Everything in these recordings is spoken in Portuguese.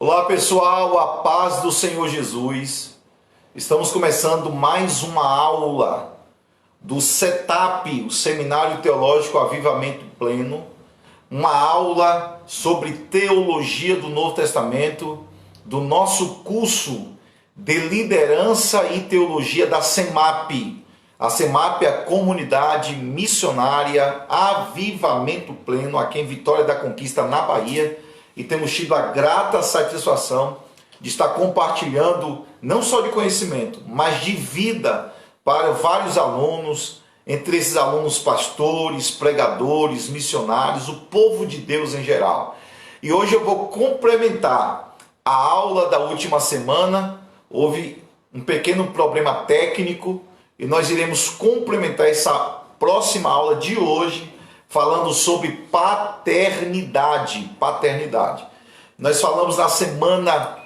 Olá pessoal, a paz do Senhor Jesus. Estamos começando mais uma aula do SETAP, o Seminário Teológico Avivamento Pleno. Uma aula sobre teologia do Novo Testamento, do nosso curso de liderança e teologia da SEMAP. A SEMAP é a Comunidade Missionária Avivamento Pleno, aqui em Vitória da Conquista, na Bahia. E temos tido a grata satisfação de estar compartilhando não só de conhecimento, mas de vida para vários alunos, entre esses alunos pastores, pregadores, missionários, o povo de Deus em geral. E hoje eu vou complementar a aula da última semana. Houve um pequeno problema técnico e nós iremos complementar essa próxima aula de hoje falando sobre paternidade. Nós falamos na semana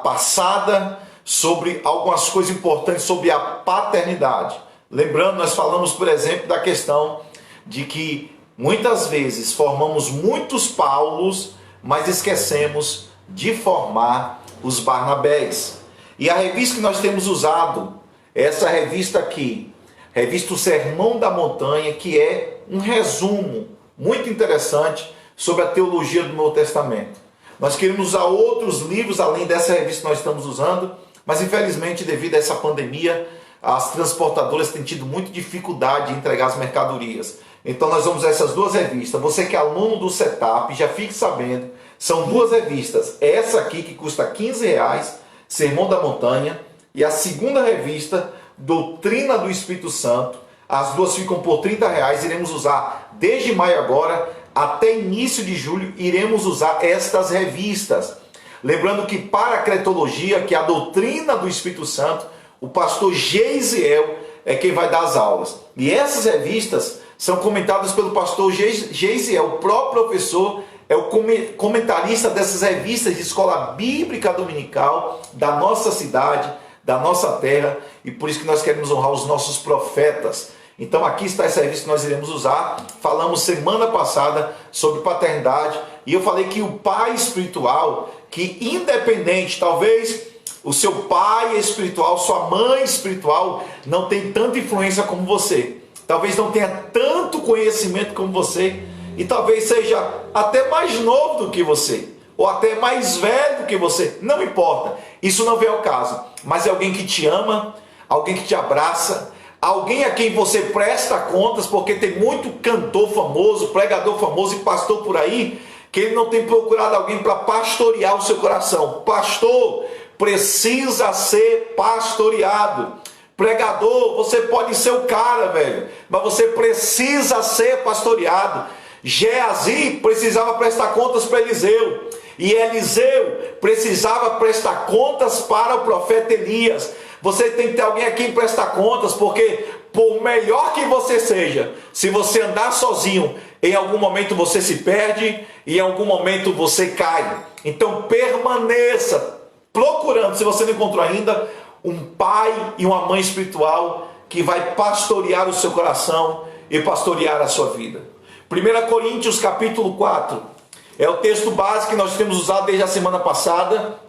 passada sobre algumas coisas importantes sobre a paternidade. Lembrando, nós falamos, por exemplo, da questão de que muitas vezes formamos muitos Paulos, mas esquecemos de formar os Barnabés. E a revista que nós temos usado, essa revista aqui, revista O Sermão da Montanha, que é um resumo muito interessante sobre a teologia do Novo Testamento. Nós queremos usar outros livros além dessa revista que nós estamos usando, mas infelizmente devido a essa pandemia, as transportadoras têm tido muita dificuldade em entregar as mercadorias. Então nós vamos usar essas duas revistas. Você que é aluno do SETAP, já fique sabendo, são duas revistas. Essa aqui que custa R$15, Sermão da Montanha, e a segunda revista, Doutrina do Espírito Santo. As duas ficam por R$30, iremos usar desde maio agora até início de julho, iremos usar estas revistas. Lembrando que para a cretologia, que é a doutrina do Espírito Santo, o pastor Geisiel é quem vai dar as aulas. E essas revistas são comentadas pelo pastor Geisiel, o próprio professor, é o comentarista dessas revistas de escola bíblica dominical da nossa cidade, da nossa terra, e por isso que nós queremos honrar os nossos profetas. Então aqui está essa revista que nós iremos usar. Falamos semana passada sobre paternidade, e eu falei que o pai espiritual, que independente, talvez o seu pai espiritual, sua mãe espiritual, não tem tanta influência como você, talvez não tenha tanto conhecimento como você, e talvez seja até mais novo do que você, ou até mais velho do que você, não importa, isso não vem ao caso, mas é alguém que te ama, alguém que te abraça, alguém a quem você presta contas, porque tem muito cantor famoso, pregador famoso e pastor por aí, que ele não tem procurado alguém para pastorear o seu coração. Pastor precisa ser pastoreado. Pregador, você pode ser o cara, velho, mas você precisa ser pastoreado. Geazi precisava prestar contas para Eliseu, e Eliseu precisava prestar contas para o profeta Elias. Você tem que ter alguém a quem prestar contas, porque por melhor que você seja, se você andar sozinho, em algum momento você se perde e em algum momento você cai. Então permaneça procurando, se você não encontrou ainda, um pai e uma mãe espiritual que vai pastorear o seu coração e pastorear a sua vida. 1 Coríntios capítulo 4 é o texto básico que nós temos usado desde a semana passada.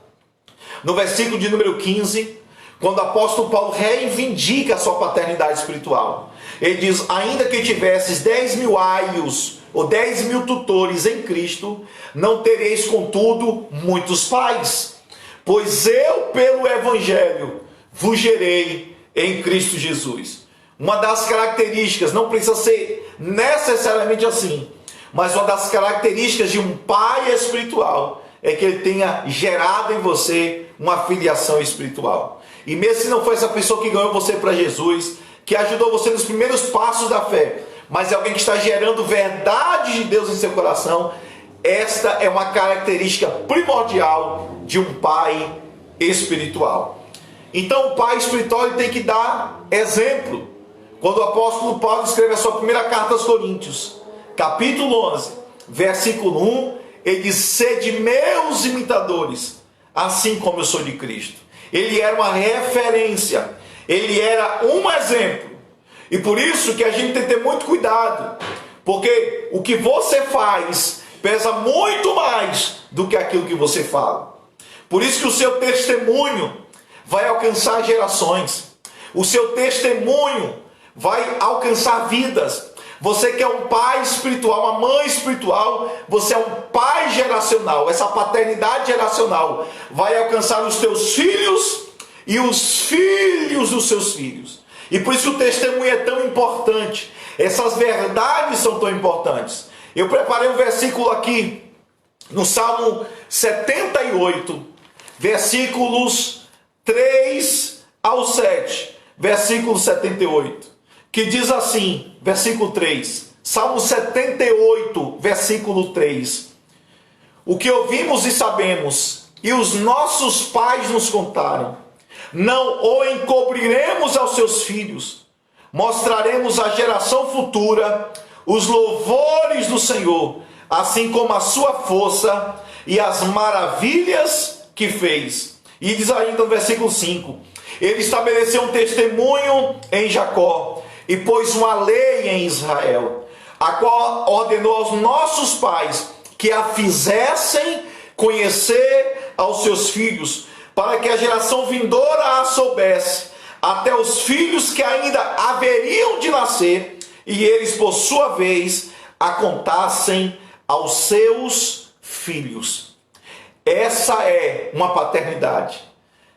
No versículo de número 15, quando o apóstolo Paulo reivindica a sua paternidade espiritual, ele diz: ainda que tivesses 10.000 aios ou 10.000 tutores em Cristo, não tereis contudo muitos pais, pois eu pelo evangelho vos gerei em Cristo Jesus. Uma das características, não precisa ser necessariamente assim, mas uma das características de um pai espiritual é que ele tenha gerado em você uma filiação espiritual. E mesmo se não foi essa pessoa que ganhou você para Jesus, que ajudou você nos primeiros passos da fé, mas é alguém que está gerando verdade de Deus em seu coração, esta é uma característica primordial de um pai espiritual. Então o pai espiritual ele tem que dar exemplo. Quando o apóstolo Paulo escreve a sua primeira carta aos Coríntios, capítulo 11, versículo 1, ele diz: sede meus imitadores, assim como eu sou de Cristo. Ele era uma referência, ele era um exemplo. E por isso que a gente tem que ter muito cuidado, porque o que você faz pesa muito mais do que aquilo que você fala. Por isso que o seu testemunho vai alcançar gerações. O seu testemunho vai alcançar vidas. Você que é um pai espiritual, uma mãe espiritual, você é um pai geracional. Essa paternidade geracional vai alcançar os teus filhos e os filhos dos seus filhos. E por isso o testemunho é tão importante. Essas verdades são tão importantes. Eu preparei um versículo aqui no Salmo 78, versículos 3 ao 7, versículo 78, que diz assim, versículo 3, Salmo 78, versículo 3: o que ouvimos e sabemos, e os nossos pais nos contaram, não o encobriremos aos seus filhos, mostraremos à geração futura os louvores do Senhor, assim como a sua força e as maravilhas que fez. E diz ainda no versículo 5: ele estabeleceu um testemunho em Jacó e pôs uma lei em Israel, a qual ordenou aos nossos pais que a fizessem conhecer aos seus filhos, para que a geração vindoura a soubesse, até os filhos que ainda haveriam de nascer, e eles por sua vez a contassem aos seus filhos. Essa é uma paternidade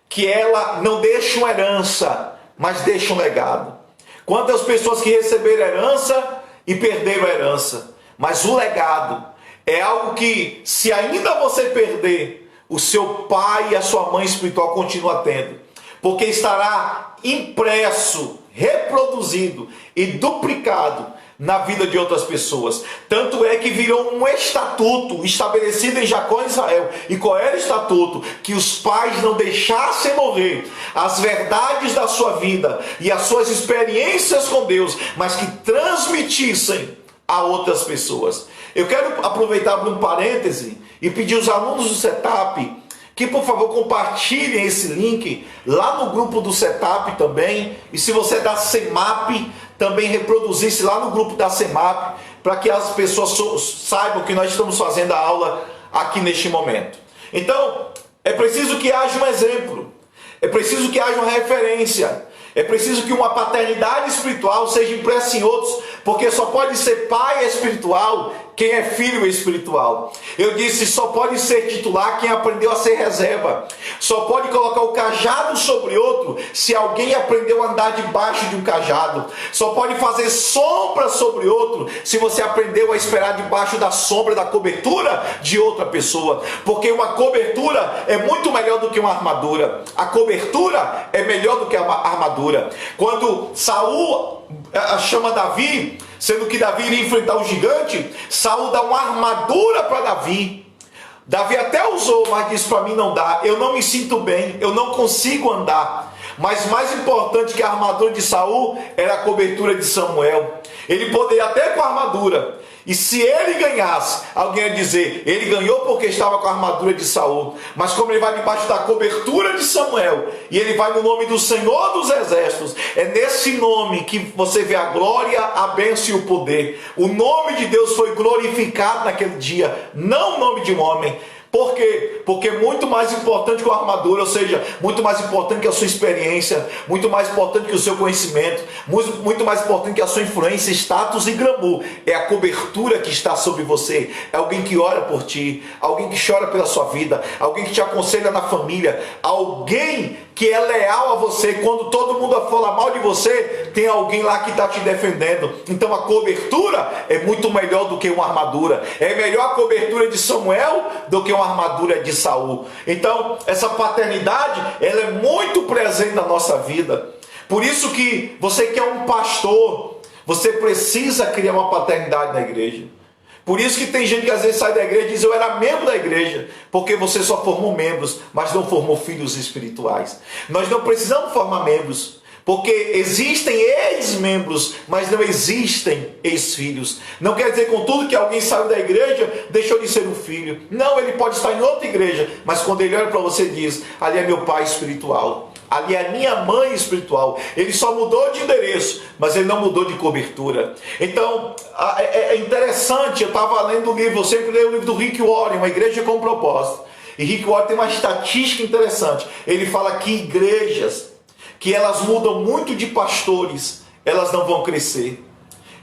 que ela não deixa uma herança, mas deixa um legado. Quantas pessoas que receberam herança e perderam a herança, mas o legado é algo que, se ainda você perder, o seu pai e a sua mãe espiritual continua tendo, porque estará impresso, reproduzido e duplicado na vida de outras pessoas. Tanto é que virou um estatuto estabelecido em Jacó e Israel. E qual era o estatuto? Que os pais não deixassem morrer as verdades da sua vida e as suas experiências com Deus, mas que transmitissem a outras pessoas. Eu quero aproveitar para um parêntese e pedir aos alunos do Setup que, por favor, compartilhem esse link lá no grupo do Setup também. E se você é da CEMAP, também reproduzisse lá no grupo da CEMAP, para que as pessoas saibam que nós estamos fazendo a aula aqui neste momento. Então, é preciso que haja um exemplo, é preciso que haja uma referência, é preciso que uma paternidade espiritual seja impressa em outros, porque só pode ser pai espiritual quem é filho espiritual. Eu disse, só pode ser titular quem aprendeu a ser reserva. Só pode colocar o cajado sobre outro se alguém aprendeu a andar debaixo de um cajado. Só pode fazer sombra sobre outro se você aprendeu a esperar debaixo da sombra, da cobertura de outra pessoa. Porque uma cobertura é muito melhor do que uma armadura. A cobertura é melhor do que a armadura. Quando Saul chama Davi, sendo que Davi iria enfrentar o gigante, Saul dá uma armadura para Davi. Davi até usou, mas disse: para mim não dá, eu não me sinto bem, eu não consigo andar. Mas mais importante que a armadura de Saul era a cobertura de Samuel. Ele poderia até com a armadura, e se ele ganhasse, alguém ia dizer: ele ganhou porque estava com a armadura de Saul. Mas como ele vai debaixo da cobertura de Samuel, e ele vai no nome do Senhor dos Exércitos, é nesse nome que você vê a glória, a bênção e o poder. O nome de Deus foi glorificado naquele dia, não o nome de um homem. Por quê? Porque é muito mais importante que a armadura, ou seja, muito mais importante que a sua experiência, muito mais importante que o seu conhecimento, muito mais importante que a sua influência, status e glamour. É a cobertura que está sobre você. É alguém que ora por ti, alguém que chora pela sua vida, alguém que te aconselha na família, alguém que é leal a você. Quando todo mundo fala mal de você, tem alguém lá que está te defendendo. Então a cobertura é muito melhor do que uma armadura. É melhor a cobertura de Samuel do que uma armadura de Saul. Então essa paternidade, ela é muito presente na nossa vida. Por isso que você que é um pastor, você precisa criar uma paternidade na igreja. Por isso que tem gente que às vezes sai da igreja e diz: eu era membro da igreja, porque você só formou membros, mas não formou filhos espirituais. Nós não precisamos formar membros, porque existem ex-membros, mas não existem ex-filhos. Não quer dizer, contudo, que alguém saiu da igreja, deixou de ser um filho. Não, ele pode estar em outra igreja, mas quando ele olha para você e diz: ali é meu pai espiritual, ali é a minha mãe espiritual. Ele só mudou de endereço, mas ele não mudou de cobertura. Então, é interessante, eu estava lendo o livro, eu sempre leio o livro do Rick Warren, Uma Igreja com Propósito. E Rick Warren tem uma estatística interessante. Ele fala que igrejas que elas mudam muito de pastores, elas não vão crescer.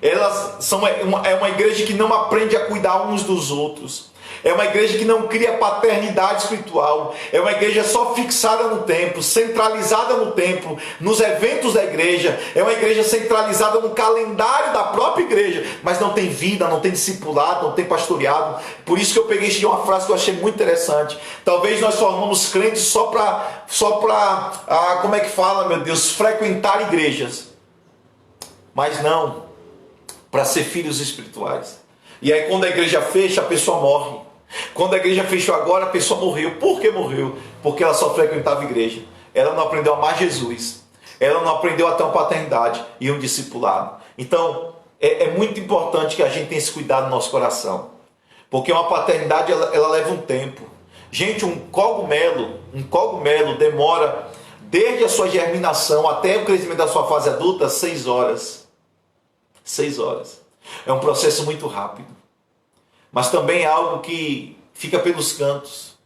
Elas são uma igreja que não aprende a cuidar uns dos outros. É uma igreja que não cria paternidade espiritual. É uma igreja só fixada no templo, centralizada no templo, nos eventos da igreja. É uma igreja centralizada no calendário da própria igreja, mas não tem vida, não tem discipulado, não tem pastoreado. Por isso que eu peguei de uma frase que eu achei muito interessante. Talvez nós formamos crentes só para como é que fala, meu Deus, frequentar igrejas. Mas não, para ser filhos espirituais. E aí quando a igreja fecha, a pessoa morre. Quando a igreja fechou agora, a pessoa morreu. Por que morreu? Porque ela só frequentava a igreja. Ela não aprendeu a amar Jesus. Ela não aprendeu a ter uma paternidade e um discipulado. Então, é muito importante que a gente tenha esse cuidado no nosso coração. Porque uma paternidade, ela leva um tempo. Gente, um cogumelo demora, desde a sua germinação até o crescimento da sua fase adulta, 6 horas. 6 horas. É um processo muito rápido. Mas também é algo que fica pelos cantos.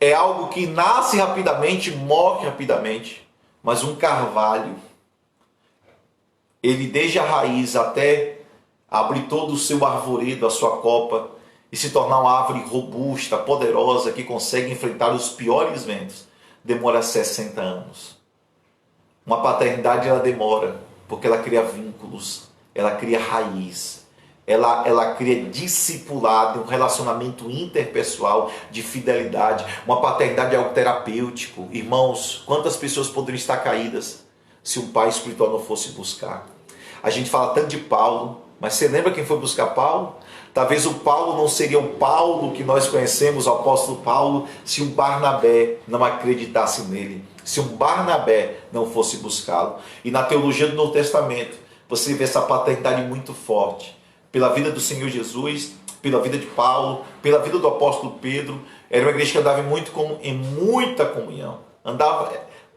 É algo que nasce rapidamente, morre rapidamente. Mas um carvalho, ele desde a raiz até abrir todo o seu arvoredo, a sua copa, e se tornar uma árvore robusta, poderosa, que consegue enfrentar os piores ventos, demora 60 anos. Uma paternidade, ela demora, porque ela cria vínculos, ela cria raiz. Ela cria discipulado, um relacionamento interpessoal de fidelidade. Uma paternidade é algo terapêutico. Irmãos, quantas pessoas poderiam estar caídas se um pai espiritual não fosse buscar? A gente fala tanto de Paulo, mas você lembra quem foi buscar Paulo? Talvez o Paulo não seria o Paulo que nós conhecemos, o apóstolo Paulo, se o Barnabé não acreditasse nele, se o Barnabé não fosse buscá-lo. E na teologia do Novo Testamento, você vê essa paternidade muito forte. Pela vida do Senhor Jesus, pela vida de Paulo, pela vida do apóstolo Pedro. Era uma igreja que andava em muita comunhão. Andava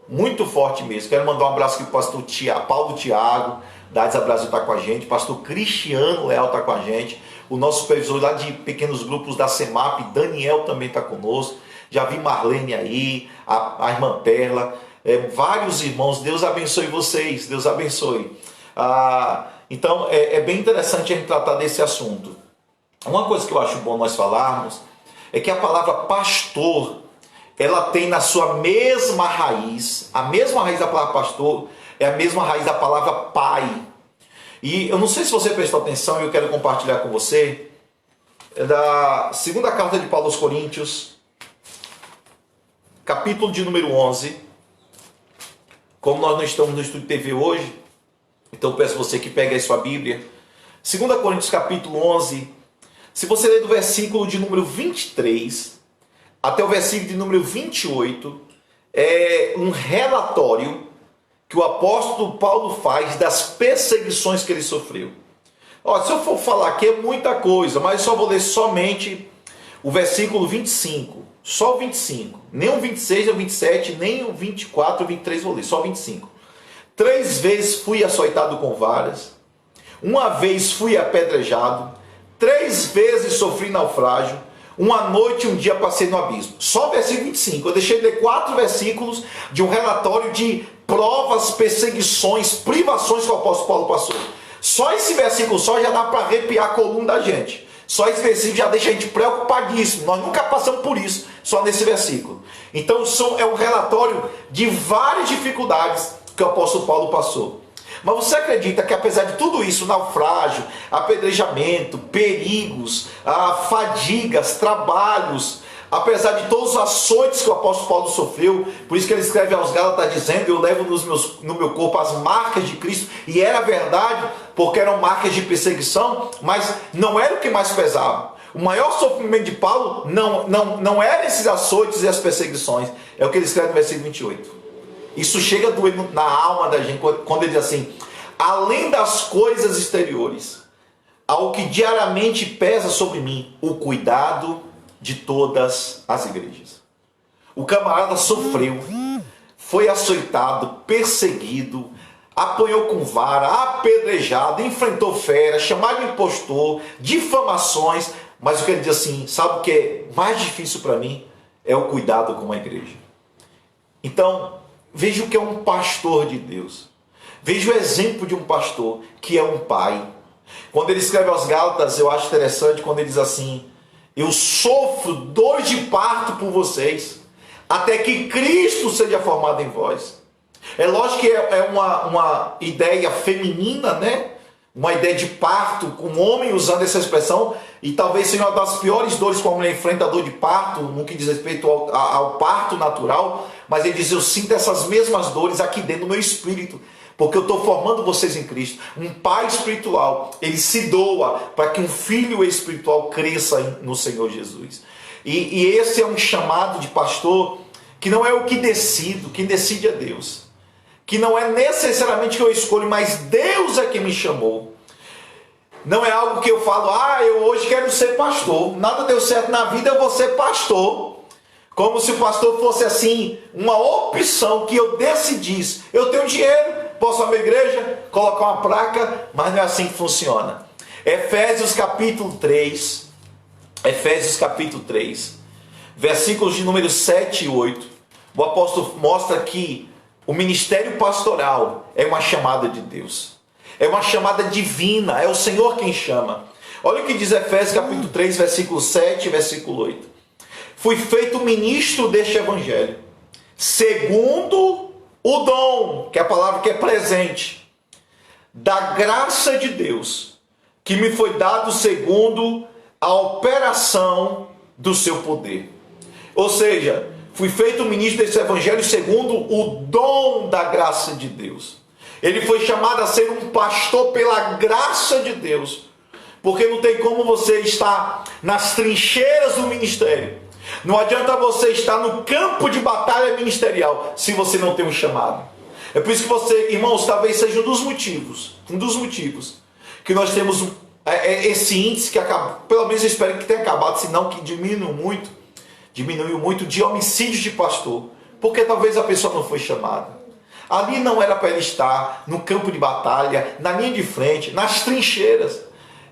muito forte mesmo. Quero mandar um abraço aqui para o pastor Paulo Tiago, da Adsa Brasil está com a gente. Pastor Cristiano Leal está com a gente. O nosso supervisor lá de pequenos grupos da CEMAP, Daniel, também está conosco. Já vi Marlene aí, a irmã Perla. Vários irmãos. Deus abençoe vocês. Deus abençoe. Então é bem interessante a gente tratar desse assunto. Uma coisa que eu acho bom nós falarmos é que a palavra pastor, ela tem na sua mesma raiz, a mesma raiz da palavra pastor é a mesma raiz da palavra pai. E eu não sei se você prestou atenção, e eu quero compartilhar com você, da segunda carta de Paulo aos Coríntios, capítulo de número 11. Como nós não estamos no Estúdio TV hoje, então peço a você que pegue aí sua Bíblia. 2 Coríntios capítulo 11. Se você ler do versículo de número 23 até o versículo de número 28, é um relatório que o apóstolo Paulo faz das perseguições que ele sofreu. Ó, se eu for falar aqui é muita coisa, mas eu só vou ler somente o versículo 25. Só o 25. Nem o 26, nem o 27, nem o 24, o 23 vou ler. Só o 25. 3 vezes fui açoitado com varas, 1 vez fui apedrejado, 3 vezes sofri naufrágio, 1 noite e 1 dia passei no abismo. Só o versículo 25. Eu deixei de ler 4 versículos de um relatório de provas, perseguições, privações que o apóstolo Paulo passou. Só esse versículo só já dá para arrepiar a coluna da gente. Só esse versículo já deixa a gente preocupadíssimo. Nós nunca passamos por isso, só nesse versículo. Então é um relatório de várias dificuldades que o apóstolo Paulo passou. Mas você acredita que apesar de tudo isso, naufrágio, apedrejamento, perigos, fadigas, trabalhos, apesar de todos os açoites que o apóstolo Paulo sofreu, por isso que ele escreve aos Gálatas dizendo: eu levo no meu corpo as marcas de Cristo, e era verdade, porque eram marcas de perseguição, mas não era o que mais pesava. O maior sofrimento de Paulo não era esses açoites e as perseguições, é o que ele escreve no versículo 28. Isso chega a doer na alma da gente quando ele diz assim: além das coisas exteriores, ao que diariamente pesa sobre mim, o cuidado de todas as igrejas. O camarada sofreu, foi açoitado, perseguido, apanhou com vara, apedrejado, enfrentou fera, chamado de impostor, difamações, mas o que ele diz assim: sabe o que é mais difícil para mim? é o cuidado com a igreja. Então, veja o que é um pastor de Deus. Veja o exemplo de um pastor que é um pai. Quando ele escreve aos Gálatas, eu acho interessante quando ele diz assim: eu sofro dor de parto por vocês, até que Cristo seja formado em vós. É lógico que é uma ideia feminina, né? Uma ideia de parto, com um homem usando essa expressão, e talvez seja uma das piores dores que a mulher enfrenta, a dor de parto, no que diz respeito ao parto natural, mas ele diz: eu sinto essas mesmas dores aqui dentro do meu espírito, porque eu estou formando vocês em Cristo. Um pai espiritual, ele se doa para que um filho espiritual cresça no Senhor Jesus. E esse é um chamado de pastor que não é o que decido, quem decide é Deus. Que não é necessariamente que eu escolho, mas Deus é quem me chamou. Não é algo que eu falo: eu hoje quero ser pastor. Nada deu certo na vida, eu vou ser pastor. Como se o pastor fosse assim, uma opção que eu decidisse. Eu tenho dinheiro, posso ir à minha igreja, colocar uma placa, mas não é assim que funciona. Efésios capítulo 3, versículos de número 7 e 8, o apóstolo mostra que o ministério pastoral é uma chamada de Deus. É uma chamada divina, é o Senhor quem chama. Olha o que diz Efésios capítulo 3, versículo 7 e versículo 8. Fui feito ministro deste evangelho, segundo o dom, que é a palavra que é presente, da graça de Deus, que me foi dado segundo a operação do seu poder. Ou seja, fui feito ministro desse evangelho segundo o dom da graça de Deus. Ele foi chamado a ser um pastor pela graça de Deus. Porque não tem como você estar nas trincheiras do ministério. Não adianta você estar no campo de batalha ministerial se você não tem um chamado. É por isso que você, irmãos, talvez seja um dos motivos que nós temos esse índice que acaba, pelo menos eu espero que tenha acabado, senão que diminuiu muito de homicídios de pastor, porque talvez a pessoa não foi chamada. Ali não era para ele estar no campo de batalha, na linha de frente, nas trincheiras.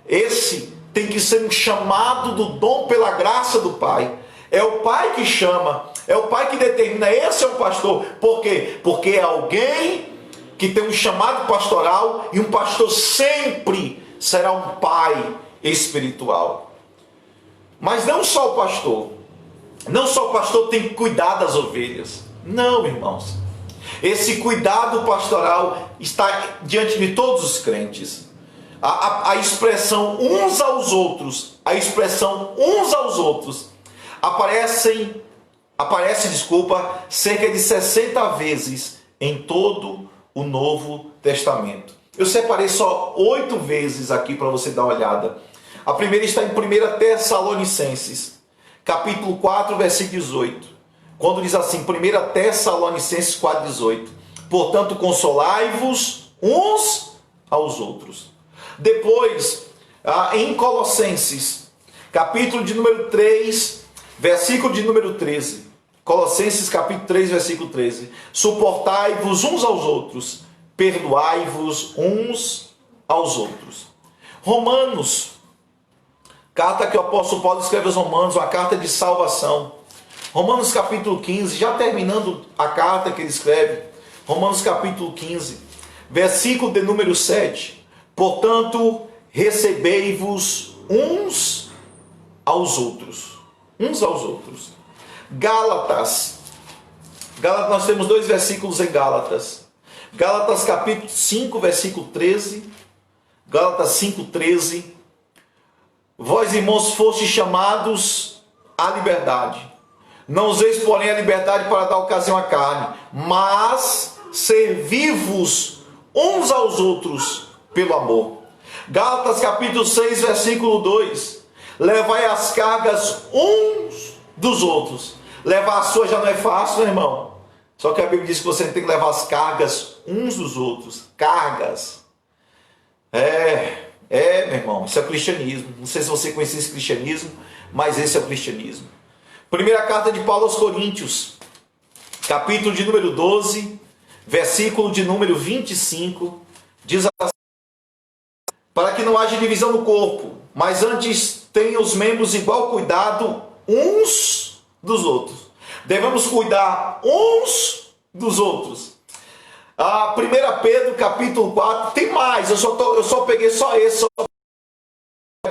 Esse tem que ser um chamado do dom pela graça do Pai. É o Pai que chama, é o Pai que determina. Esse é o pastor. Por quê? Porque é alguém que tem um chamado pastoral, e um pastor sempre será um pai espiritual. Mas não só o pastor. Não só o pastor tem que cuidar das ovelhas. Não, irmãos. Esse cuidado pastoral está diante de todos os crentes. A expressão uns aos outros, aparece, cerca de 60 vezes em todo o Novo Testamento. Eu separei só 8 vezes aqui para você dar uma olhada. A primeira está em 1 Tessalonicenses, capítulo 4, versículo 18. Quando diz assim, 1 Tessalonicenses 4, 18. Portanto, consolai-vos uns aos outros. Depois, em Colossenses, capítulo de número 3, versículo de número 13. Colossenses capítulo 3, versículo 13. Suportai-vos uns aos outros, perdoai-vos uns aos outros. Romanos, carta que o apóstolo Paulo escreve aos Romanos, uma carta de salvação. Romanos capítulo 15, já terminando a carta que ele escreve, Romanos capítulo 15, versículo de número 7. Portanto, recebei-vos uns aos outros. Uns aos outros. Gálatas, nós temos 2 versículos em Gálatas. Gálatas capítulo 5, versículo 13. Gálatas 5, 13. Vós, irmãos, fostes chamados à liberdade. Não useis, porém, a liberdade para dar ocasião à carne, mas servi-vos uns aos outros pelo amor. Gálatas capítulo 6, versículo 2. Levai as cargas uns dos outros. Levar a sua já não é fácil, meu irmão. Só que a Bíblia diz que você tem que levar as cargas uns dos outros. Cargas. Meu irmão, isso é o cristianismo. Não sei se você conhece esse cristianismo, mas esse é o cristianismo. Primeira carta de Paulo aos Coríntios, capítulo de número 12, versículo de número 25, diz assim: para que não haja divisão no corpo, mas antes tenham os membros igual cuidado uns dos outros. devemos cuidar uns dos outros. A 1 Pedro capítulo 4, tem mais, eu só peguei só esse, só 1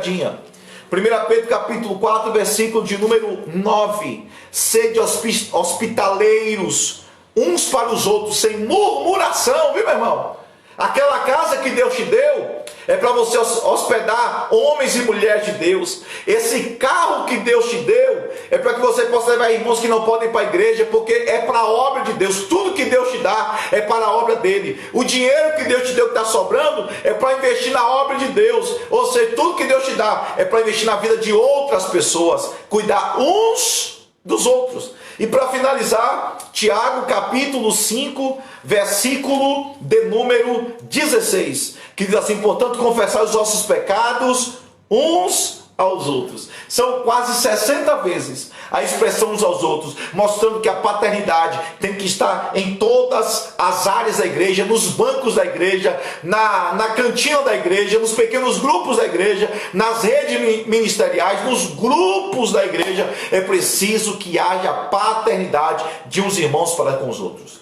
Pedro capítulo 4, versículo de número 9. Sede hospitaleiros uns para os outros, sem murmuração, viu, meu irmão? Aquela casa que Deus te deu é para você hospedar homens e mulheres de Deus. Esse carro que Deus te deu é para que você possa levar irmãos que não podem ir para a igreja, porque é para a obra de Deus. Tudo que Deus te dá é para a obra dele. O dinheiro que Deus te deu que está sobrando é para investir na obra de Deus. Ou seja, tudo que Deus te dá é para investir na vida de outras pessoas. Cuidar uns dos outros. E para finalizar, Tiago capítulo 5, versículo de número 16, que diz assim: portanto, confessar os nossos pecados uns aos outros. São quase 60 vezes a expressão uns aos outros, mostrando que a paternidade tem que estar em todas as áreas da igreja, nos bancos da igreja, na cantina da igreja, nos pequenos grupos da igreja, nas redes ministeriais, nos grupos da igreja. É preciso que haja paternidade de uns irmãos para com os outros.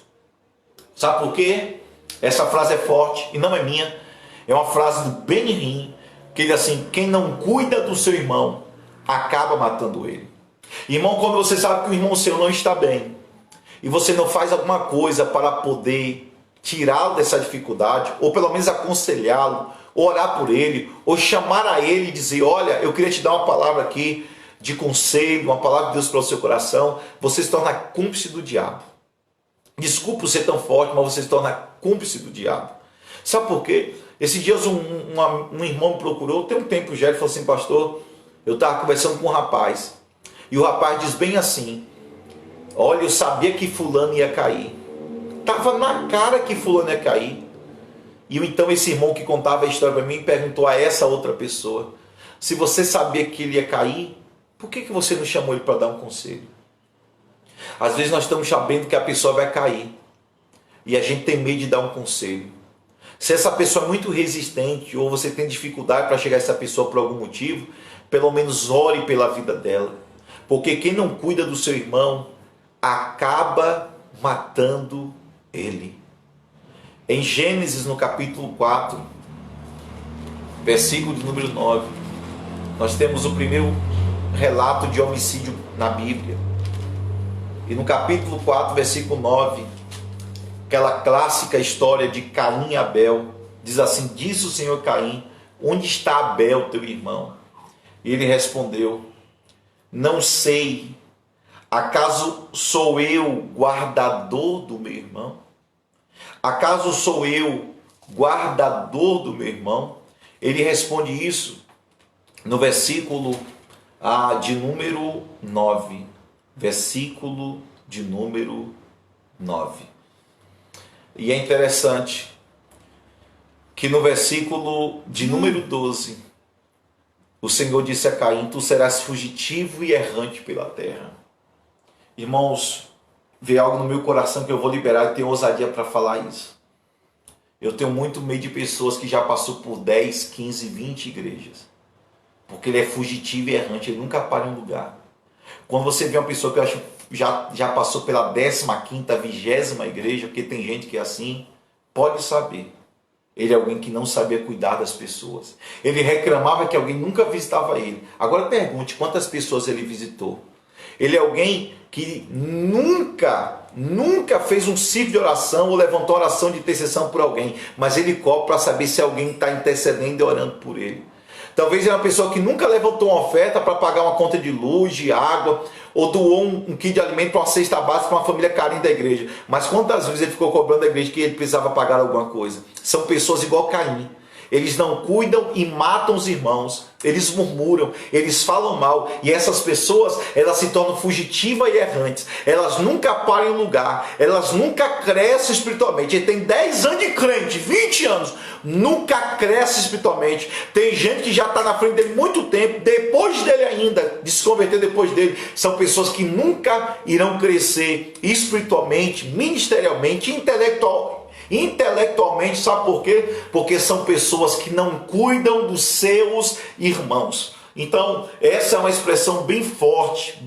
Sabe por quê? Essa frase é forte e não é minha, é uma frase do Benihim, que diz assim: quem não cuida do seu irmão acaba matando ele. Irmão, quando você sabe que o irmão seu não está bem e você não faz alguma coisa para poder tirá-lo dessa dificuldade, ou pelo menos aconselhá-lo, orar por ele, ou chamar a ele e dizer: olha, eu queria te dar uma palavra aqui de conselho, uma palavra de Deus para o seu coração, você se torna cúmplice do diabo. Desculpe ser tão forte, mas você se torna cúmplice do diabo. Sabe por quê? Esses dias um irmão me procurou, tem um tempo já, ele falou assim: pastor, eu estava conversando com um rapaz, e o rapaz diz bem assim: olha, eu sabia que fulano ia cair. Estava na cara que fulano ia cair. E então esse irmão que contava a história para mim perguntou a essa outra pessoa: se você sabia que ele ia cair, por que você não chamou ele para dar um conselho? Às vezes nós estamos sabendo que a pessoa vai cair e a gente tem medo de dar um conselho. Se essa pessoa é muito resistente, ou você tem dificuldade para chegar a essa pessoa por algum motivo, pelo menos ore pela vida dela. Porque quem não cuida do seu irmão acaba matando ele. Em Gênesis, no capítulo 4, versículo de número 9, nós temos o primeiro relato de homicídio na Bíblia. E no capítulo 4, versículo 9, aquela clássica história de Caim e Abel, diz assim: disse o Senhor Caim: onde está Abel, teu irmão? E ele respondeu: não sei, acaso sou eu guardador do meu irmão? Acaso sou eu guardador do meu irmão? Ele responde isso no versículo de número 9. Versículo de número 9. E é interessante que no versículo de número 12, o Senhor disse a Caim: tu serás fugitivo e errante pela terra. Irmãos, veio algo no meu coração que eu vou liberar e tenho ousadia para falar isso. Eu tenho muito medo de pessoas que já passou por 10, 15, 20 igrejas. Porque ele é fugitivo e errante, ele nunca para em um lugar. Quando você vê uma pessoa que eu acho já passou pela 15ª, 20ª igreja, porque tem gente que é assim, pode saber. Ele é alguém que não sabia cuidar das pessoas. Ele reclamava que alguém nunca visitava ele. Agora pergunte quantas pessoas ele visitou. Ele é alguém que nunca fez um ciclo de oração ou levantou oração de intercessão por alguém, mas ele cobra para saber se alguém está intercedendo e orando por ele. Talvez ele é uma pessoa que nunca levantou uma oferta para pagar uma conta de luz, de água, ou doou um kit de alimento para uma cesta básica para uma família carente da igreja. Mas quantas vezes ele ficou cobrando da igreja que ele precisava pagar alguma coisa? São pessoas igual Caim. Eles não cuidam e matam os irmãos. Eles murmuram, eles falam mal. E essas pessoas, elas se tornam fugitivas e errantes. Elas nunca param em lugar. Elas nunca crescem espiritualmente. Ele tem 10 anos de crente, 20 anos. Nunca cresce espiritualmente. Tem gente que já está na frente dele muito tempo. Depois dele ainda, de se converter depois dele. São pessoas que nunca irão crescer espiritualmente, ministerialmente, intelectualmente, sabe por quê? Porque são pessoas que não cuidam dos seus irmãos. Então, essa é uma expressão bem forte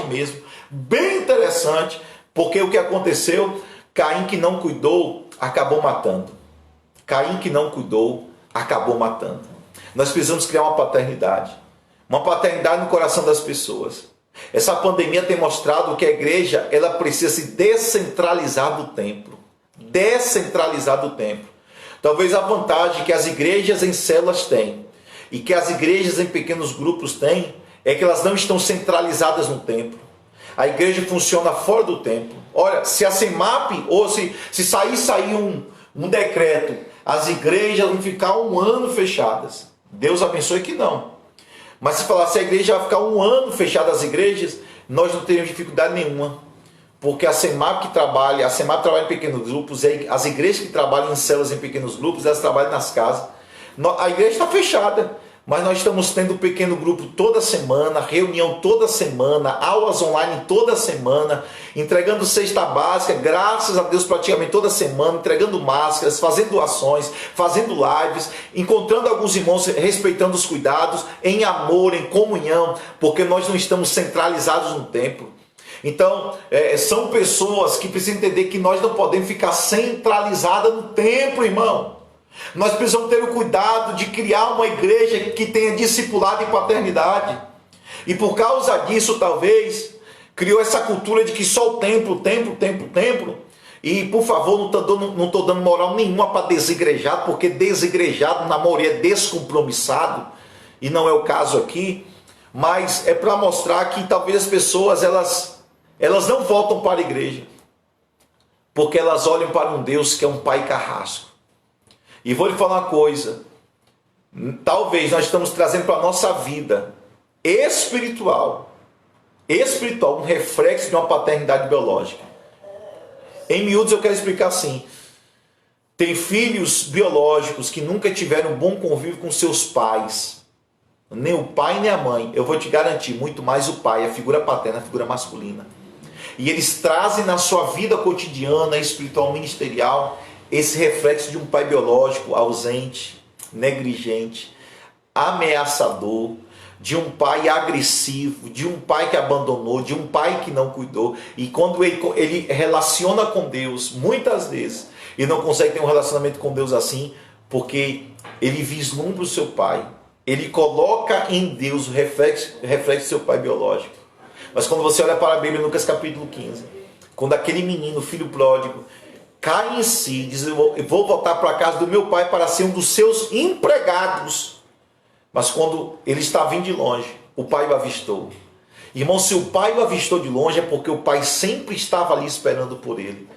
mesmo, Bem interessante, porque o que aconteceu? Caim, que não cuidou, acabou matando. Caim, que não cuidou, acabou matando. Nós precisamos criar uma paternidade no coração das pessoas. Essa pandemia tem mostrado que a igreja, ela precisa se descentralizar do templo. Descentralizar do templo. Talvez a vantagem que as igrejas em células têm e que as igrejas em pequenos grupos têm é que elas não estão centralizadas no templo. A igreja funciona fora do templo. Olha, se a CEMAP ou se sair um decreto, as igrejas vão ficar um ano fechadas. Deus abençoe que não. Mas se falar se a igreja vai ficar um ano fechada, as igrejas, nós não teremos dificuldade nenhuma. Porque a CEMAP trabalha em pequenos grupos, as igrejas que trabalham em células em pequenos grupos, elas trabalham nas casas. A igreja está fechada, mas nós estamos tendo um pequeno grupo toda semana, reunião toda semana, aulas online toda semana, entregando cesta básica, graças a Deus praticamente toda semana, entregando máscaras, fazendo doações, fazendo lives, encontrando alguns irmãos, respeitando os cuidados, em amor, em comunhão, porque nós não estamos centralizados no templo. Então, são pessoas que precisam entender que nós não podemos ficar centralizadas no templo, irmão. Nós precisamos ter o cuidado de criar uma igreja que tenha discipulado e paternidade. E por causa disso, talvez, criou essa cultura de que só o templo. E, por favor, não estou dando moral nenhuma para desigrejado, porque desigrejado, na maioria, é descompromissado. E não é o caso aqui. Mas é para mostrar que talvez as pessoas, elas não voltam para a igreja. Porque elas olham para um Deus que é um pai carrasco. E vou lhe falar uma coisa, talvez nós estamos trazendo para a nossa vida espiritual, um reflexo de uma paternidade biológica. Em miúdos eu quero explicar assim, tem filhos biológicos que nunca tiveram um bom convívio com seus pais, nem o pai nem a mãe, eu vou te garantir, muito mais o pai, a figura paterna, a figura masculina. E eles trazem na sua vida cotidiana, espiritual, ministerial, esse reflexo de um pai biológico ausente, negligente, ameaçador, de um pai agressivo, de um pai que abandonou, de um pai que não cuidou. E quando ele relaciona com Deus, muitas vezes, ele não consegue ter um relacionamento com Deus assim, porque ele vislumbra o seu pai. Ele coloca em Deus o reflexo do seu pai biológico. Mas quando você olha para a Bíblia, Lucas capítulo 15, quando aquele menino, filho pródigo, cai em si, diz, eu vou voltar para a casa do meu pai para ser um dos seus empregados. Mas quando ele está vindo de longe, o pai o avistou. Irmão, se o pai o avistou de longe, é porque o pai sempre estava ali esperando por ele.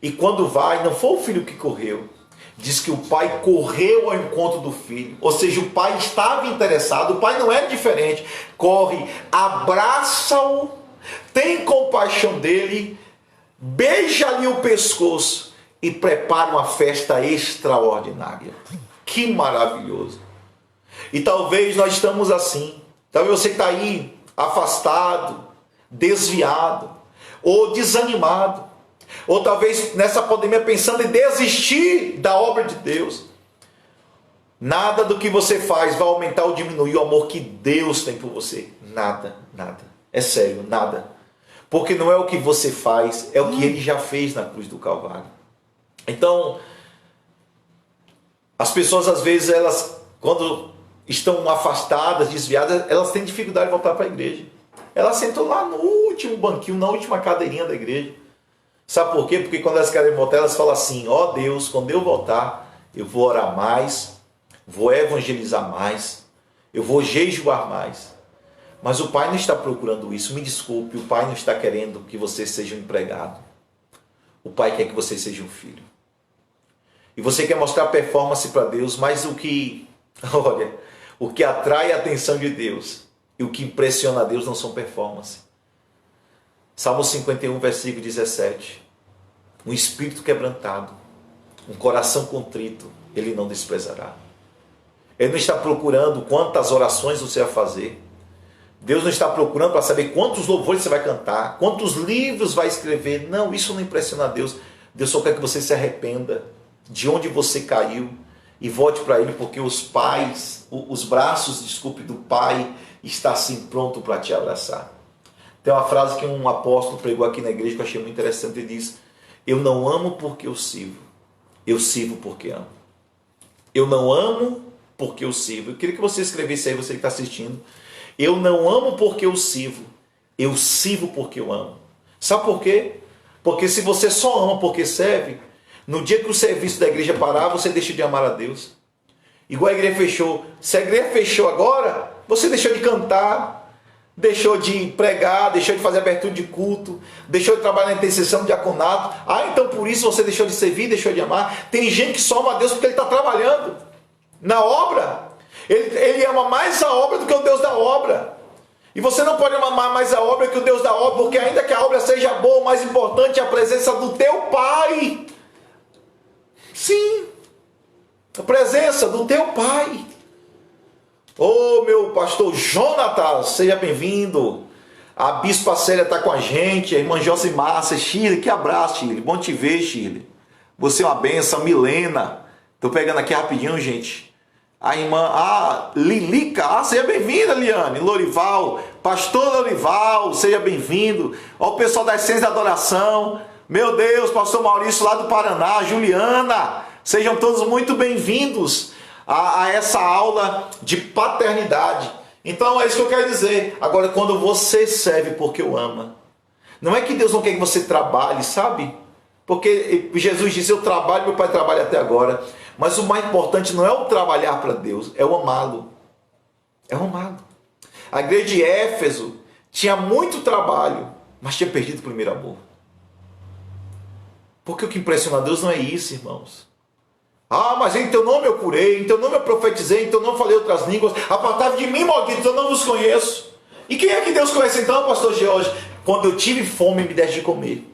E quando vai, não foi o filho que correu. Diz que o pai correu ao encontro do filho. Ou seja, o pai estava interessado, o pai não é diferente. Corre, abraça-o, tem compaixão dele, beija-lhe o pescoço e prepara uma festa extraordinária. Que maravilhoso! E talvez nós estamos assim. Talvez você está aí afastado, desviado, ou desanimado. Ou talvez nessa pandemia pensando em desistir da obra de Deus. Nada do que você faz vai aumentar ou diminuir o amor que Deus tem por você. Nada, nada. É sério, nada. Porque não é o que você faz, é o que Ele já fez na cruz do Calvário. Então, as pessoas às vezes, elas, quando estão afastadas, desviadas, elas têm dificuldade de voltar para a igreja. Elas sentam lá no último banquinho, na última cadeirinha da igreja. Sabe por quê? Porque quando elas querem voltar, elas falam assim, ó Deus, quando eu voltar, eu vou orar mais, vou evangelizar mais, eu vou jejuar mais. Mas o pai não está procurando isso, me desculpe, o pai não está querendo que você seja um empregado. O pai quer que você seja um filho. E você quer mostrar performance para Deus, mas o que atrai a atenção de Deus e o que impressiona a Deus não são performance. Salmo 51, versículo 17. Um espírito quebrantado, um coração contrito, Ele não desprezará. Ele não está procurando quantas orações você vai fazer. Deus não está procurando para saber quantos louvores você vai cantar, quantos livros vai escrever. Não, isso não impressiona a Deus. Deus só quer que você se arrependa de onde você caiu e volte para Ele, porque os braços do Pai está assim pronto para te abraçar. Tem uma frase que um apóstolo pregou aqui na igreja que eu achei muito interessante. Ele diz: eu não amo porque eu sirvo porque amo. Eu não amo porque eu sirvo. Eu queria que você escrevesse aí, você que está assistindo. Eu não amo porque eu sirvo porque eu amo. Sabe por quê? Porque se você só ama porque serve, no dia que o serviço da igreja parar, você deixa de amar a Deus. Igual a igreja fechou. Se a igreja fechou agora, você deixou de cantar, deixou de pregar, deixou de fazer abertura de culto, deixou de trabalhar na intercessão, diaconato. Então por isso você deixou de servir, deixou de amar. Tem gente que só ama a Deus porque ele está trabalhando na obra. Ele ama mais a obra do que o Deus da obra. E você não pode amar mais a obra que o Deus da obra, porque ainda que a obra seja boa, o mais importante é a presença do teu Pai. Sim, a presença do teu Pai. Ô meu pastor Jonatas, seja bem-vindo. A Bispa Célia está com a gente, a irmã Josimar, Shirley, que abraço, Shirley. Bom te ver, Shirley. Você é uma benção, Milena. Estou pegando aqui rapidinho, gente. A irmã, Lilica, seja bem-vinda, Liane. Lorival, pastor Lorival, seja bem-vindo. Ó, o pessoal das Ciências da Adoração. Meu Deus, pastor Maurício lá do Paraná, Juliana. Sejam todos muito bem-vindos a essa aula de paternidade. Então é isso que eu quero dizer. Agora, quando você serve porque o ama, não é que Deus não quer que você trabalhe, sabe? Porque Jesus disse: eu trabalho, meu Pai trabalha até agora. Mas o mais importante não é o trabalhar para Deus, é o amá-lo. É o amá-lo. A igreja de Éfeso tinha muito trabalho, mas tinha perdido o primeiro amor. Porque o que impressiona a Deus não é isso, irmãos. Mas em teu nome eu curei, em teu nome eu profetizei, em teu nome eu falei outras línguas. Apartai de mim, malditos, eu não vos conheço. E quem é que Deus conhece então, pastor George? Quando eu tive fome, me deste de comer.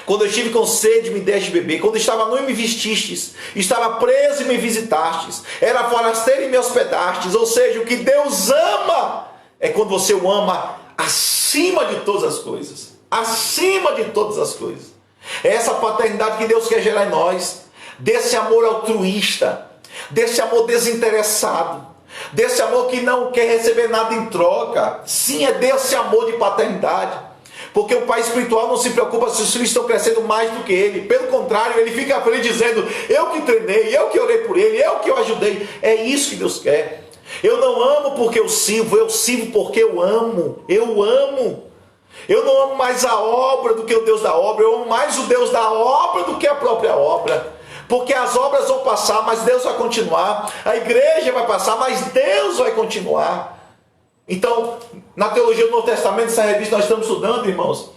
Quando eu estive com sede, me deste de beber. Quando eu estava nu e me vestistes. Estava preso e me visitastes. Era forasteiro e me hospedastes. Ou seja, o que Deus ama é quando você o ama acima de todas as coisas. Acima de todas as coisas. É essa paternidade que Deus quer gerar em nós. Desse amor altruísta. Desse amor desinteressado. Desse amor que não quer receber nada em troca. Sim, é desse amor de paternidade. Porque o pai espiritual não se preocupa se os filhos estão crescendo mais do que ele. Pelo contrário, ele fica feliz dizendo: eu que treinei, eu que orei por ele, eu que o ajudei. É isso que Deus quer. Eu não amo porque eu sirvo porque eu amo. Eu amo. Eu não amo mais a obra do que o Deus da obra. Eu amo mais o Deus da obra do que a própria obra. Porque as obras vão passar, mas Deus vai continuar. A igreja vai passar, mas Deus vai continuar. Então, na teologia do Novo Testamento, essa revista nós estamos estudando, irmãos,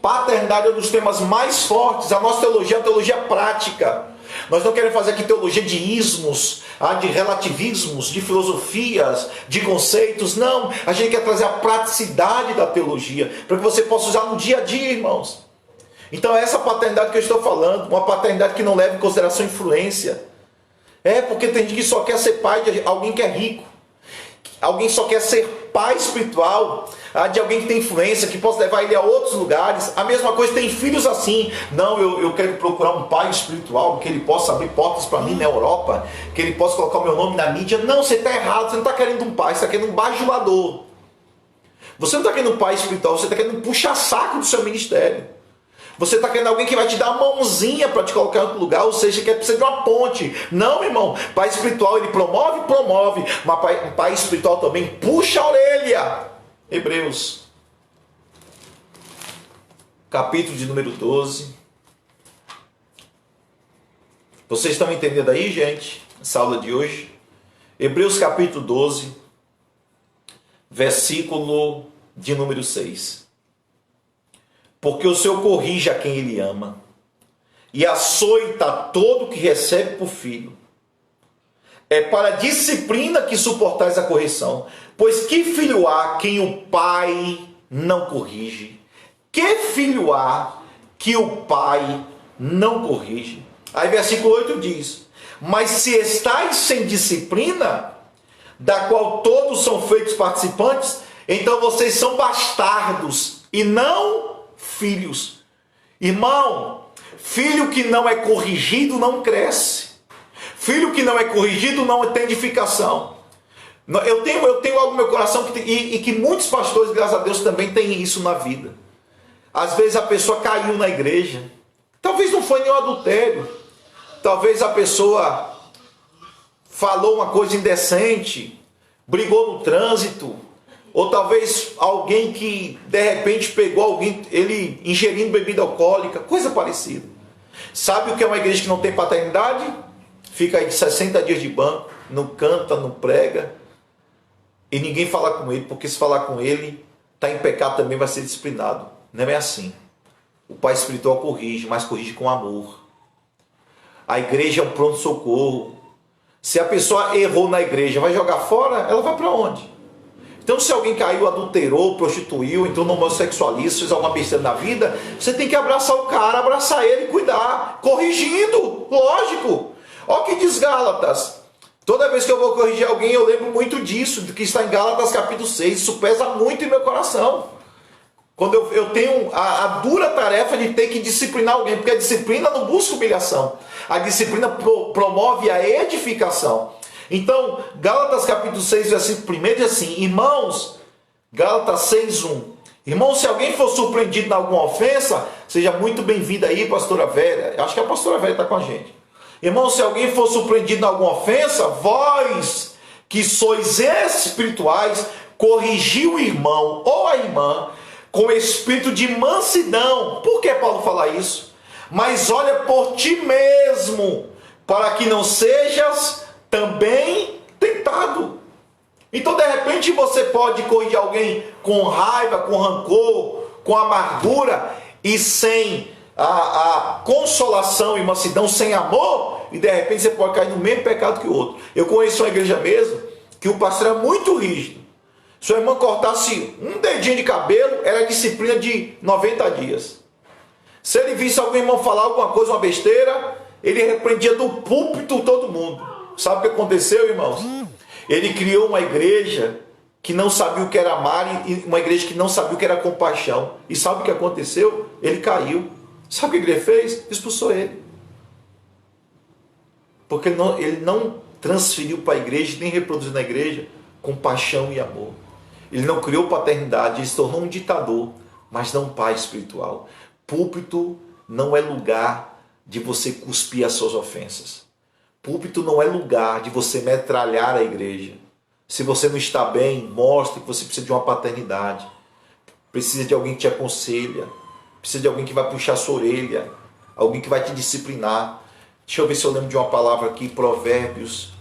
paternidade é um dos temas mais fortes. A nossa teologia é uma teologia prática. Nós não queremos fazer aqui teologia de ismos, de relativismos, de filosofias, de conceitos. Não, a gente quer trazer a praticidade da teologia, para que você possa usar no dia a dia, irmãos. Então é essa paternidade que eu estou falando, uma paternidade que não leva em consideração influência. Porque tem gente que só quer ser pai de alguém que é rico. Alguém só quer ser pai espiritual de alguém que tem influência, que possa levar ele a outros lugares. A mesma coisa, tem filhos assim. Não, eu quero procurar um pai espiritual, que ele possa abrir portas para mim na Europa, que ele possa colocar o meu nome na mídia. Não, você está errado, você não está querendo um pai, você está querendo um bajulador. Você não está querendo um pai espiritual, você está querendo um puxa-saco do seu ministério. Você está querendo alguém que vai te dar uma mãozinha para te colocar em outro lugar, ou seja, que precisa de uma ponte. Não, irmão. Pai espiritual, ele promove. Mas pai espiritual também puxa a orelha. Hebreus, capítulo de número 12. Vocês estão entendendo aí, gente? Essa aula de hoje. Hebreus, capítulo 12, versículo de número 6. Porque o Senhor corrige a quem Ele ama, e açoita todo o que recebe por filho. É para a disciplina que suportais a correção. Pois que filho há quem o pai não corrige? Que filho há que o pai não corrige? Aí versículo 8 diz: mas se estáis sem disciplina, da qual todos são feitos participantes, então vocês são bastardos e não filhos. Irmão, filho que não é corrigido não cresce. Filho que não é corrigido não tem edificação. Eu tenho algo no meu coração e que muitos pastores, graças a Deus, também têm isso na vida. Às vezes a pessoa caiu na igreja. Talvez não foi nenhum adultério. Talvez a pessoa falou uma coisa indecente, brigou no trânsito, ou talvez alguém que de repente pegou alguém, ele ingerindo bebida alcoólica, coisa parecida. Sabe o que é uma igreja que não tem paternidade? Fica aí 60 dias de banco, não canta, não prega, e ninguém fala com ele, porque se falar com ele, está em pecado também, vai ser disciplinado. Não é assim. O pai espiritual corrige, mas corrige com amor. A igreja é um pronto-socorro. Se a pessoa errou na igreja, vai jogar fora, ela vai para onde? Então, se alguém caiu, adulterou, prostituiu, entrou no homossexualismo, fez alguma besteira na vida, você tem que abraçar o cara, abraçar ele e cuidar, corrigindo, lógico. Olha o que diz Gálatas. Toda vez que eu vou corrigir alguém, eu lembro muito disso, do que está em Gálatas capítulo 6. Isso pesa muito em meu coração. Quando eu tenho a dura tarefa de ter que disciplinar alguém, porque a disciplina não busca humilhação. A disciplina promove a edificação. Então, Gálatas capítulo 6, versículo 1 diz assim: irmãos, Gálatas 6:1. Irmãos, se alguém for surpreendido em alguma ofensa, seja muito bem-vinda aí, pastora Vera. Eu acho que a pastora Vera está com a gente. Irmãos, se alguém for surpreendido em alguma ofensa, vós que sois espirituais, corrigiu o irmão ou a irmã com espírito de mansidão. Por que Paulo fala isso? Mas olha por ti mesmo, para que não sejas também tentado. Então, de repente, você pode corrigir alguém com raiva, com rancor, com amargura e sem a consolação e mansidão, sem amor, e de repente você pode cair no mesmo pecado que o outro. Eu conheço uma igreja mesmo que o pastor é muito rígido. Se a irmã cortasse um dedinho de cabelo, era disciplina de 90 dias. Se ele visse algum irmão falar alguma coisa, uma besteira, ele repreendia do púlpito todo mundo. Sabe o que aconteceu, irmãos? Ele criou uma igreja que não sabia o que era amar, e uma igreja que não sabia o que era compaixão. E sabe o que aconteceu? Ele caiu. Sabe o que a igreja fez? Expulsou ele. Porque ele não transferiu para a igreja, nem reproduziu na igreja compaixão e amor. Ele não criou paternidade, ele se tornou um ditador, mas não um pai espiritual. Púlpito não é lugar de você cuspir as suas ofensas. Púlpito não é lugar de você metralhar a igreja. Se você não está bem, mostre que você precisa de uma paternidade. Precisa de alguém que te aconselha. Precisa de alguém que vai puxar a sua orelha. Alguém que vai te disciplinar. Deixa eu ver se eu lembro de uma palavra aqui, Provérbios.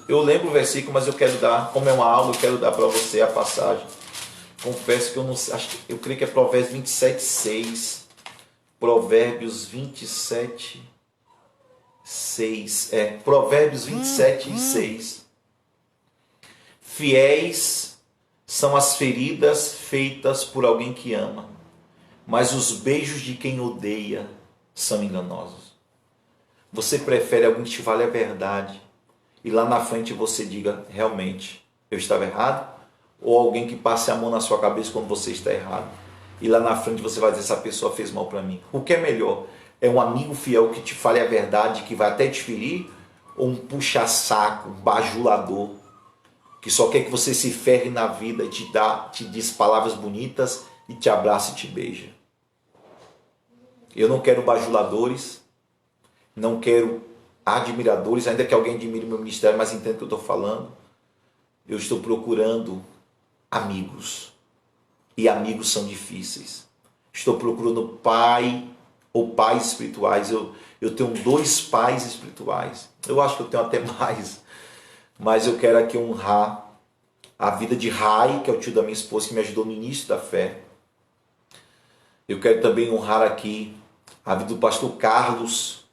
Eu lembro o versículo, mas eu quero dar, como é uma aula, eu quero dar para você a passagem. Confesso que eu não sei, eu creio que é Provérbios 27:6. Provérbios 27:6. Provérbios 27:6. Fiéis são as feridas feitas por alguém que ama, mas os beijos de quem odeia são enganosos. Você prefere alguém que te fale a verdade e lá na frente você diga, realmente, eu estava errado? Ou alguém que passe a mão na sua cabeça quando você está errado e lá na frente você vai dizer, essa pessoa fez mal para mim? O que é melhor? É um amigo fiel que te fale a verdade, que vai até te ferir? Ou um puxa-saco, um bajulador, que só quer que você se ferre na vida e te diz palavras bonitas e te abraça e te beija? Eu não quero bajuladores, não quero admiradores, ainda que alguém admire meu ministério, mas entenda o que eu estou falando. Eu estou procurando amigos, e amigos são difíceis. Estou procurando pai ou pais espirituais. Eu tenho 2 pais espirituais. Eu acho que eu tenho até mais, mas eu quero aqui honrar a vida de Rai, que é o tio da minha esposa, que me ajudou no início da fé. Eu quero também honrar aqui a vida do pastor Carlos,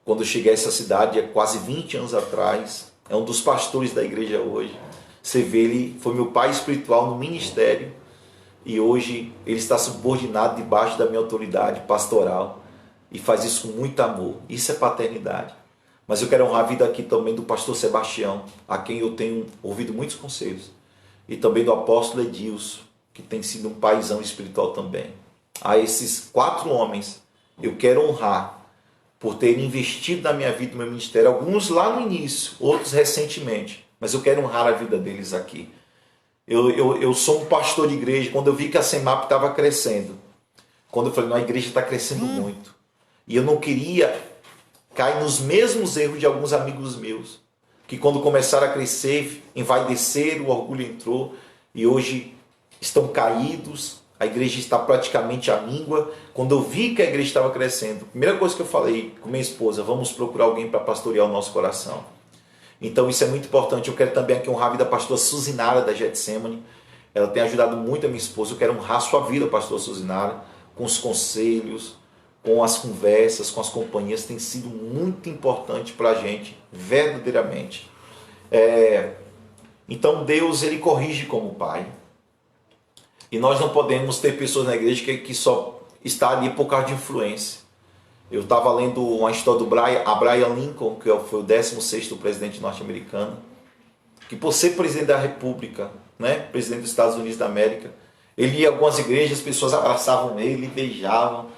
quando eu cheguei a essa cidade, há quase 20 anos atrás. É um dos pastores da igreja hoje. Você vê, ele foi meu pai espiritual no ministério, e hoje ele está subordinado debaixo da minha autoridade pastoral, e faz isso com muito amor. Isso é paternidade. Mas eu quero honrar a vida aqui também do pastor Sebastião, a quem eu tenho ouvido muitos conselhos, e também do apóstolo Edilson, que tem sido um paizão espiritual também. A esses 4 homens eu quero honrar por terem investido na minha vida, no meu ministério, alguns lá no início, outros recentemente, mas eu quero honrar a vida deles aqui. Eu sou um pastor de igreja. Quando eu vi que a CEMAP estava crescendo, quando eu falei, não, a igreja está crescendo muito, e eu não queria cair nos mesmos erros de alguns amigos meus, que quando começaram a crescer, envaideceram, o orgulho entrou, e hoje estão caídos, a igreja está praticamente à míngua. Quando eu vi que a igreja estava crescendo, a primeira coisa que eu falei com minha esposa, vamos procurar alguém para pastorear o nosso coração. Então isso é muito importante. Eu quero também aqui honrar a vida da pastora Suzinara da Getsemane. Ela tem ajudado muito a minha esposa. Eu quero honrar a sua vida, pastora Suzinara, com os conselhos, com as conversas, com as companhias. Tem sido muito importante para a gente, verdadeiramente. Então Deus, Ele corrige como Pai. E nós não podemos ter pessoas na igreja que só está ali por causa de influência. Eu estava lendo uma história do Abraham Lincoln, que foi o 16º presidente norte-americano, que por ser presidente da República, né, presidente dos Estados Unidos da América, ele ia a algumas igrejas, as pessoas abraçavam ele, beijavam,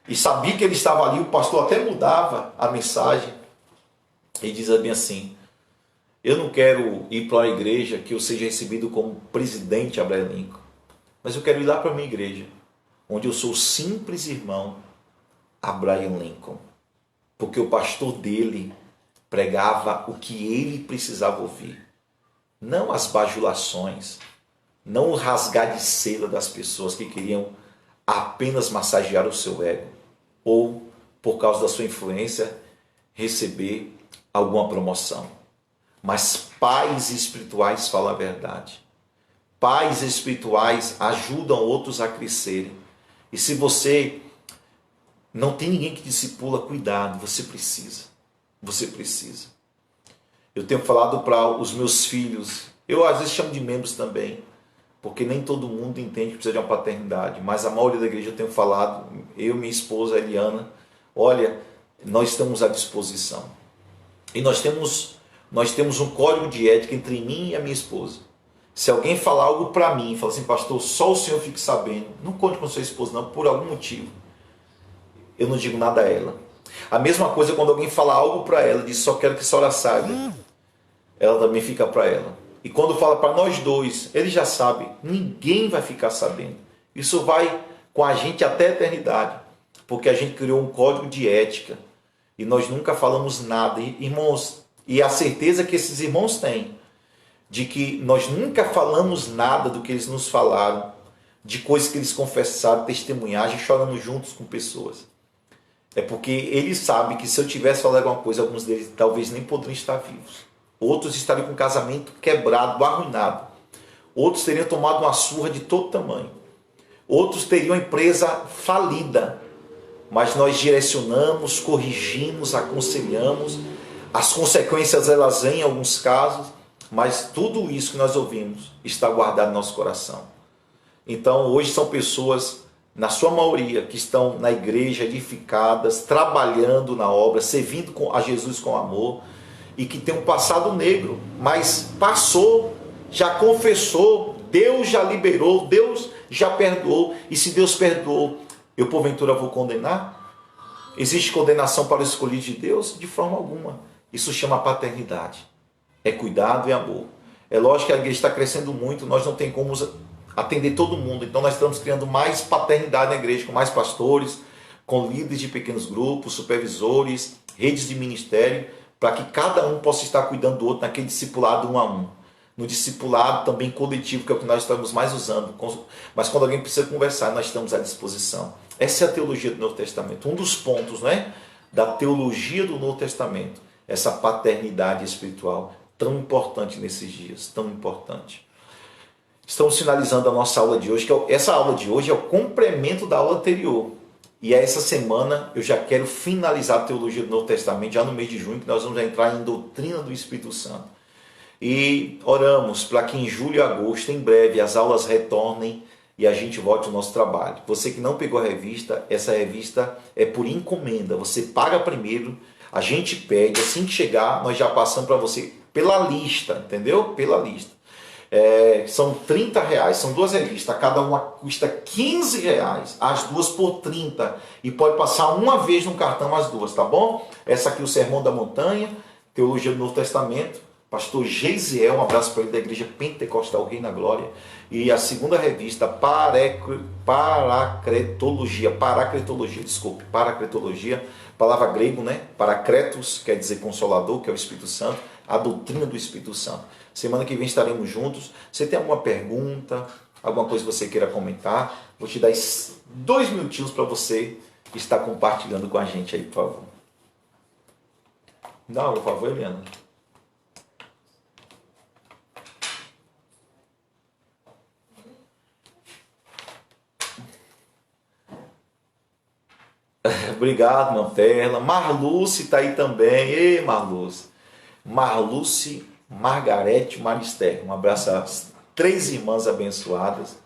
e sabia que ele estava ali, o pastor até mudava a mensagem, e diz bem assim, eu não quero ir para uma igreja que eu seja recebido como presidente Abraham Lincoln, mas eu quero ir lá para a minha igreja, onde eu sou simples irmão Abraham Lincoln, porque o pastor dele pregava o que ele precisava ouvir, não as bajulações, não o rasgar de seda das pessoas que queriam apenas massagear o seu ego, ou, por causa da sua influência, receber alguma promoção. Mas pais espirituais falam a verdade. Pais espirituais ajudam outros a crescerem. E se você não tem ninguém que discipula, cuidado, você precisa. Você precisa. Eu tenho falado para os meus filhos, eu às vezes chamo de membros também, porque nem todo mundo entende que precisa de uma paternidade, mas a maioria da igreja eu tenho falado, eu e minha esposa Eliana, olha, nós estamos à disposição. E nós temos um código de ética entre mim e a minha esposa. Se alguém falar algo para mim, fala assim, pastor, só o senhor fique sabendo, não conte com sua esposa não, por algum motivo. Eu não digo nada a ela. A mesma coisa quando alguém fala algo para ela, diz, só quero que a senhora saiba. Ela também fica para ela. E quando fala para nós dois, ele já sabe, ninguém vai ficar sabendo. Isso vai com a gente até a eternidade, porque a gente criou um código de ética e nós nunca falamos nada. E, irmãos, e a certeza que esses irmãos têm, de que nós nunca falamos nada do que eles nos falaram, de coisas que eles confessaram, testemunhagem, choramos juntos com pessoas. É porque eles sabem que se eu tivesse falado alguma coisa, alguns deles talvez nem poderiam estar vivos. Outros estariam com o casamento quebrado, arruinado. Outros teriam tomado uma surra de todo tamanho. Outros teriam a empresa falida. Mas nós direcionamos, corrigimos, aconselhamos. As consequências elas vêm em alguns casos, mas tudo isso que nós ouvimos está guardado no nosso coração. Então hoje são pessoas, na sua maioria, que estão na igreja edificadas, trabalhando na obra, servindo a Jesus com amor, e que tem um passado negro, mas passou, já confessou, Deus já liberou, Deus já perdoou, e se Deus perdoou, eu porventura vou condenar? Existe condenação para os escolhidos de Deus? De forma alguma. Isso chama paternidade. É cuidado e amor. É lógico que a igreja está crescendo muito, nós não tem como atender todo mundo, então nós estamos criando mais paternidade na igreja, com mais pastores, com líderes de pequenos grupos, supervisores, redes de ministério, para que cada um possa estar cuidando do outro naquele discipulado 1 a 1. No discipulado também coletivo, que é o que nós estamos mais usando. Mas quando alguém precisa conversar, nós estamos à disposição. Essa é a teologia do Novo Testamento. Um dos pontos, né, da teologia do Novo Testamento. Essa paternidade espiritual tão importante nesses dias. Tão importante. Estamos finalizando a nossa aula de hoje. Essa aula de hoje é o complemento da aula anterior. E essa semana eu já quero finalizar a teologia do Novo Testamento, já no mês de junho, que nós vamos entrar em doutrina do Espírito Santo. E oramos para que em julho e agosto, em breve, as aulas retornem e a gente volte ao nosso trabalho. Você que não pegou a revista, essa revista é por encomenda. Você paga primeiro, a gente pede, assim que chegar, nós já passamos para você pela lista, entendeu? Pela lista. São R$30, são 2 revistas, cada uma custa R$15, as duas por 30, e pode passar uma vez no cartão as duas, tá bom? Essa aqui, o Sermão da Montanha, Teologia do Novo Testamento, pastor Geisiel, um abraço para ele, da Igreja Pentecostal Rei na Glória. E a segunda revista, Paracretologia, palavra grego, né? Paracretos, quer dizer consolador, que é o Espírito Santo, a doutrina do Espírito Santo. Semana que vem estaremos juntos. Você tem alguma pergunta, alguma coisa que você queira comentar? Vou te dar 2 minutinhos para você estar compartilhando com a gente aí, por favor. Não, por favor, Eliana. Obrigado, Mantela. Marluce está aí também. Ei, Marluce. Marluce, Margarete, Marister. Um abraço às 3 irmãs abençoadas.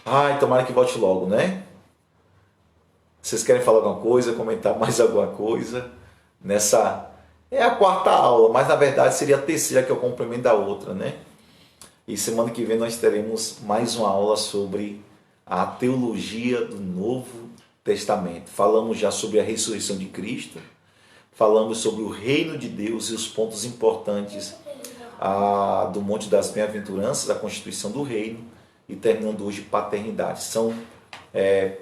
Ai, tomara que volte logo, né? Vocês querem falar alguma coisa, comentar mais alguma coisa? Nessa... É a 4ª aula, mas na verdade seria a 3ª, que é o complemento da outra, né? E semana que vem nós teremos mais uma aula sobre a teologia do Novo Testamento. Falamos já sobre a ressurreição de Cristo, falamos sobre o reino de Deus e os pontos importantes do Monte das Bem-aventuranças, a constituição do reino, e terminando hoje paternidade. São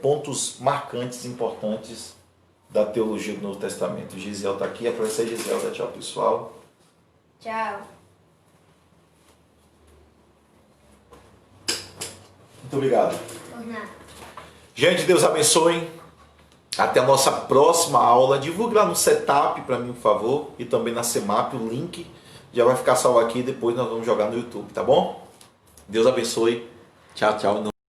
pontos marcantes, importantes da teologia do Novo Testamento. Gisele está aqui, a professora Gisele dá tchau, pessoal. Tchau. Muito obrigado. Por nada. Gente, Deus abençoe. Até a nossa próxima aula. Divulgue lá no setup para mim, por favor. E também na CEMAP, o link já vai ficar salvo aqui. Depois nós vamos jogar no YouTube, tá bom? Deus abençoe. Tchau, tchau.